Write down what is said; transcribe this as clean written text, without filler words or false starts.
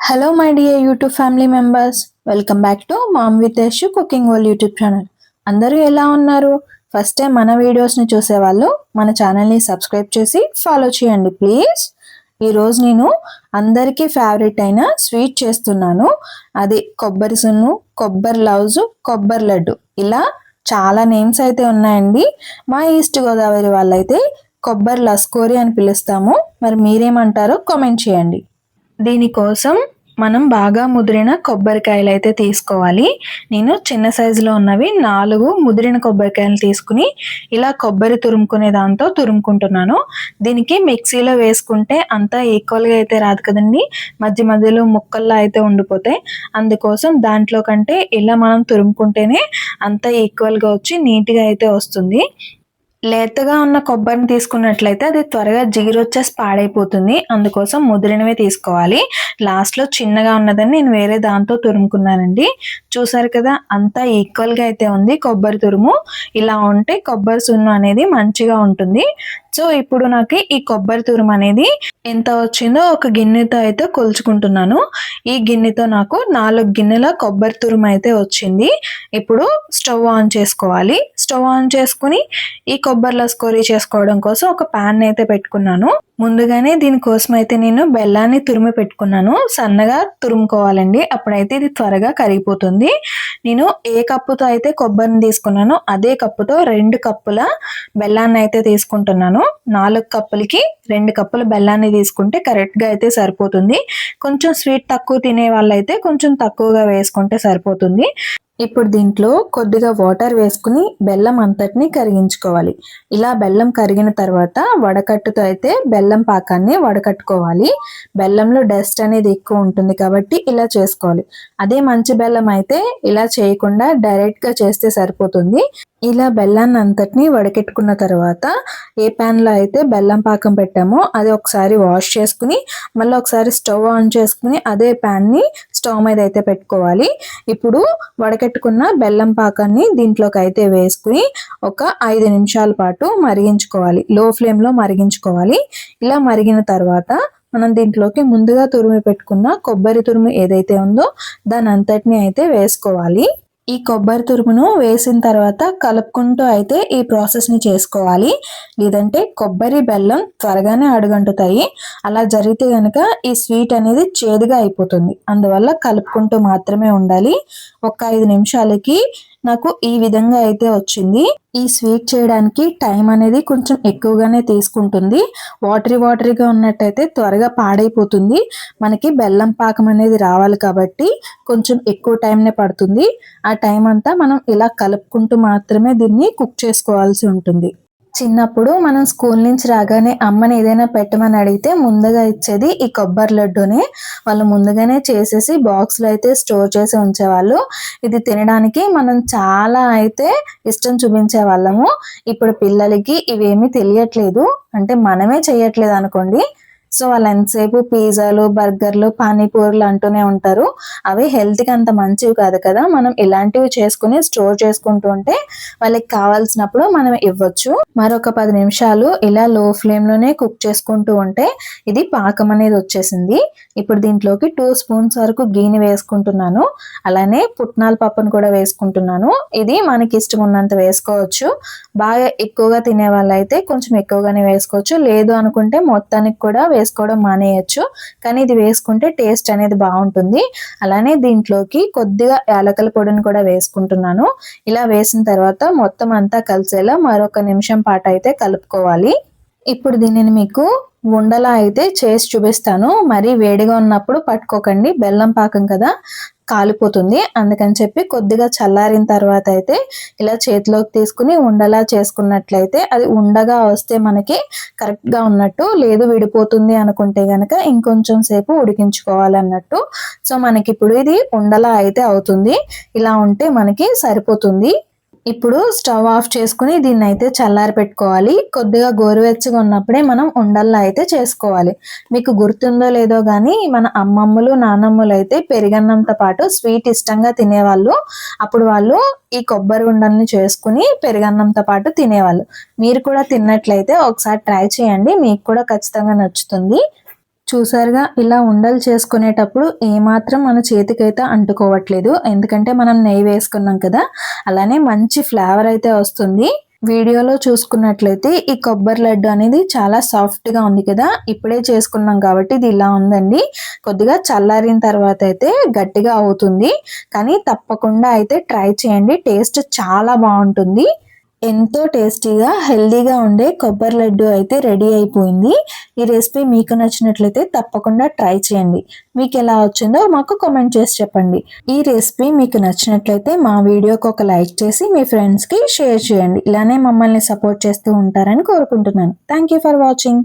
Hello my dear YouTube family members, welcome back to mom with Yashu cooking world YouTube channel. అందరూ ఎలా ఉన్నారు? First time మన వీడియోస్ని చూసేవాళ్ళు మన ఛానల్ని సబ్స్క్రైబ్ చేసి ఫాలో చేయండి ప్లీజ్. ఈరోజు నేను అందరికీ ఫేవరెట్ అయిన స్వీట్ చేస్తున్నాను. అది కొబ్బరి సున్ను, కొబ్బరి లౌజు, కొబ్బరి లడ్డు, ఇలా చాలా నేమ్స్ అయితే ఉన్నాయండి. మా ఈస్ట్ గోదావరి వాళ్ళైతే కొబ్బరి లస్కోరి అని పిలుస్తాము. మరి మీరేమంటారో కామెంట్ చేయండి. దీనికోసం మనం బాగా ముదిరిన కొబ్బరికాయలు అయితే తీసుకోవాలి. నేను చిన్న సైజులో ఉన్నవి 4 ముదిరిన కొబ్బరికాయలు తీసుకుని ఇలా కొబ్బరి తురుముకునే దాంతో తురుముకుంటున్నాను. దీనికి మిక్సీలో వేసుకుంటే అంతా ఈక్వల్గా అయితే రాదు కదండి, మధ్య మధ్యలో ముక్కల్లా అయితే ఉండిపోతాయి. అందుకోసం దాంట్లో కంటే ఇలా మనం తురుముకుంటేనే అంతా ఈక్వల్గా వచ్చి నీట్గా అయితే వస్తుంది. లేతగా ఉన్న కొబ్బరిని తీసుకున్నట్లయితే అది త్వరగా జిగురొచ్చేసి పాడైపోతుంది. అందుకోసం ముదిరినవే తీసుకోవాలి. లాస్ట్లో చిన్నగా ఉన్నదని నేను వేరే దాంతో తురుముకున్నానండి. చూసారు కదా, అంతా ఈక్వల్గా అయితే ఉంది కొబ్బరి తురుము. ఇలా ఉంటే కొబ్బరి సున్ను అనేది మంచిగా ఉంటుంది. సో ఇప్పుడు నాకు ఈ కొబ్బరి తురుము అనేది ఎంత వచ్చిందో ఒక గిన్నెతో అయితే కొలుచుకుంటున్నాను. ఈ గిన్నెతో నాకు 4 గిన్నెల కొబ్బరి తురుము అయితే వచ్చింది. ఇప్పుడు స్టవ్ ఆన్ చేసుకోవాలి. స్టవ్ ఆన్ చేసుకుని ఈ కొబ్బరి లస్కోరీ చేసుకోవడం కోసం ఒక ప్యాన్ అయితే పెట్టుకున్నాను. ముందుగానే దీనికోసం అయితే నేను బెల్లాన్ని తురిమి పెట్టుకున్నాను. సన్నగా తురుముకోవాలండి, అప్పుడైతే ఇది త్వరగా కరిగిపోతుంది. నేను ఏ కప్పుతో అయితే కొబ్బరిని తీసుకున్నానో అదే కప్పుతో 2 కప్పుల బెల్లాన్ని అయితే తీసుకుంటున్నాను. 4 కప్పులకి 2 కప్పుల బెల్లాన్ని తీసుకుంటే కరెక్ట్గా అయితే సరిపోతుంది. కొంచెం స్వీట్ తక్కువ తినే వాళ్ళైతే కొంచెం తక్కువగా వేసుకుంటే సరిపోతుంది. ఇప్పుడు దీంట్లో కొద్దిగా వాటర్ వేసుకుని బెల్లం అంతటిని కరిగించుకోవాలి. ఇలా బెల్లం కరిగిన తర్వాత వడకట్టుతో అయితే బెల్లం పాకాన్ని వడకట్టుకోవాలి. బెల్లంలో డస్ట్ అనేది ఎక్కువ ఉంటుంది కాబట్టి ఇలా చేసుకోవాలి. అదే మంచి బెల్లం అయితే ఇలా చేయకుండా డైరెక్ట్గా చేస్తే సరిపోతుంది. ఇలా బెల్లాన్ని అంతటిని వడకెట్టుకున్న తర్వాత ఏ ప్యాన్లో అయితే బెల్లం పాకం పెట్టామో అది ఒకసారి వాష్ చేసుకుని మళ్ళీ ఒకసారి స్టవ్ ఆన్ చేసుకుని అదే ప్యాన్ని స్టవ్ మీద అయితే పెట్టుకోవాలి. ఇప్పుడు వడకెట్టుకున్న బెల్లం పాకాన్ని దీంట్లోకి అయితే వేసుకుని ఒక 5 నిమిషాల పాటు మరిగించుకోవాలి. లో ఫ్లేమ్లో మరిగించుకోవాలి. ఇలా మరిగిన తర్వాత మనం దీంట్లోకి ముందుగా తురిమి పెట్టుకున్న కొబ్బరి తురుము ఏదైతే ఉందో దాని అంతటిని అయితే వేసుకోవాలి. ఈ కొబ్బరి తురుమును వేసిన తర్వాత కలుపుకుంటూ అయితే ఈ ప్రాసెస్ని చేసుకోవాలి. లేదంటే కొబ్బరి బెల్లం త్వరగానే అడుగంటుతాయి. అలా జరిగితే కనుక ఈ స్వీట్ అనేది చేదుగా అయిపోతుంది. అందువల్ల కలుపుకుంటూ మాత్రమే ఉండాలి. ఒక 5 నిమిషాలకి నాకు ఈ విధంగా అయితే వచ్చింది. ఈ స్వీట్ చేయడానికి టైం అనేది కొంచెం ఎక్కువగానే తీసుకుంటుంది. వాటరీగా ఉన్నట్టయితే త్వరగా పాడైపోతుంది. మనకి బెల్లం పాకం అనేది రావాలి కాబట్టి కొంచెం ఎక్కువ టైంనే పడుతుంది. ఆ టైం అంతా మనం ఇలా కలుపుకుంటూ మాత్రమే దీన్ని కుక్ చేసుకోవాల్సి ఉంటుంది. చిన్నప్పుడు మనం స్కూల్ నుంచి రాగానే అమ్మని ఏదైనా పెట్టమని అడిగితే ముందుగా ఇచ్చేది ఈ కొబ్బరి లడ్డూనే. వాళ్ళు ముందుగానే చేసేసి బాక్స్లో అయితే స్టోర్ చేసి ఉంచేవాళ్ళు. ఇది తినడానికి మనం చాలా అయితే ఇష్టం చూపించే వాళ్ళము. ఇప్పుడు పిల్లలకి ఇవేమీ తెలియట్లేదు, అంటే మనమే చేయట్లేదు అనుకోండి. సో వాళ్ళు ఎంతసేపు పిజ్జాలు, బర్గర్లు, పానీపూరీలు అంటూనే ఉంటారు. అవి హెల్త్కి అంత మంచివి కాదు కదా. మనం ఇలాంటివి చేసుకుని స్టోర్ చేసుకుంటూ ఉంటే వాళ్ళకి కావాల్సినప్పుడు మనం ఇవ్వచ్చు. మరొక 10 నిమిషాలు ఇలా లో ఫ్లేమ్లోనే కుక్ చేసుకుంటూ ఉంటే ఇది పాకం అనేది వచ్చేసింది. ఇప్పుడు దీంట్లోకి 2 స్పూన్స్ వరకు గీని వేసుకుంటున్నాను. అలానే పుట్నాల పప్పును కూడా వేసుకుంటున్నాను. ఇది మనకి ఇష్టం ఉన్నంత వేసుకోవచ్చు. బాగా ఎక్కువగా తినే వాళ్ళైతే కొంచెం ఎక్కువగానే వేసుకోవచ్చు. లేదు అనుకుంటే మొత్తానికి కూడా వేసుకోవడం మానేయచ్చు. కానీ ఇది వేసుకుంటే టేస్ట్ అనేది బాగుంటుంది. అలానే దీంట్లోకి కొద్దిగా యాలకుల పొడిని కూడా వేసుకుంటున్నాను. ఇలా వేసిన తర్వాత మొత్తం అంతా కలిసేలా మరొక నిమిషం పాటు అయితే కలుపుకోవాలి. ఇప్పుడు దీనిని మీకు ఉండలా అయితే చేసి చూపిస్తాను. మరి వేడిగా ఉన్నప్పుడు పట్టుకోకండి, బెల్లం పాకం కదా, కాలిపోతుంది. అందుకని చెప్పి కొద్దిగా చల్లారిన తర్వాత అయితే ఇలా చేతిలోకి తీసుకుని ఉండలా చేసుకున్నట్లయితే అది ఉండగా వస్తే మనకి కరెక్ట్గా ఉన్నట్టు. లేదు విడిపోతుంది అనుకుంటే కనుక ఇంకొంచెం సేపు ఉడికించుకోవాలన్నట్టు. సో మనకి ఇప్పుడు ఇది ఉండలా అయితే అవుతుంది. ఇలా ఉంటే మనకి సరిపోతుంది. ఇప్పుడు స్టవ్ ఆఫ్ చేసుకుని దీన్ని అయితే చల్లారి పెట్టుకోవాలి. కొద్దిగా గోరువెచ్చగా ఉన్నప్పుడే మనం ఉండల్లా అయితే చేసుకోవాలి. మీకు గుర్తుందో లేదో కానీ మన అమ్మమ్మలు, నానమ్మలు అయితే పెరుగన్నంతో పాటు స్వీట్ ఇష్టంగా తినేవాళ్ళు. అప్పుడు వాళ్ళు ఈ కొబ్బరి ఉండల్ని చేసుకుని పెరుగన్నంతో పాటు తినేవాళ్ళు. మీరు కూడా తిన్నట్లయితే ఒకసారి ట్రై చేయండి, మీకు కూడా ఖచ్చితంగా నచ్చుతుంది. చూసారుగా, ఇలా ఉండలు చేసుకునేటప్పుడు ఏమాత్రం మన చేతికైతే అంటుకోవట్లేదు, ఎందుకంటే మనం నెయ్యి వేసుకున్నాం కదా. అలానే మంచి ఫ్లేవర్ అయితే వస్తుంది. వీడియోలో చూసుకున్నట్లయితే ఈ కొబ్బరి లడ్డు అనేది చాలా సాఫ్ట్గా ఉంది కదా. ఇప్పుడే చేసుకున్నాం కాబట్టి ఇది ఇలా ఉందండి. కొద్దిగా చల్లారిన తర్వాత అయితే గట్టిగా అవుతుంది. కానీ తప్పకుండా అయితే ట్రై చేయండి, టేస్ట్ చాలా బాగుంటుంది. ఎంతో టేస్టీగా హెల్దీగా ఉండే కొబ్బరి లడ్డు అయితే రెడీ అయిపోయింది. ఈ రెసిపీ మీకు నచ్చినట్లయితే తప్పకుండా ట్రై చేయండి. మీకు ఎలా వచ్చిందో మాకు కామెంట్ చేసి చెప్పండి. ఈ రెసిపీ మీకు నచ్చినట్లయితే మా వీడియోకి ఒక లైక్ చేసి మీ ఫ్రెండ్స్కి షేర్ చేయండి. ఇలానే మమ్మల్ని సపోర్ట్ చేస్తూ ఉంటారని కోరుకుంటున్నాను. Thank you for watching.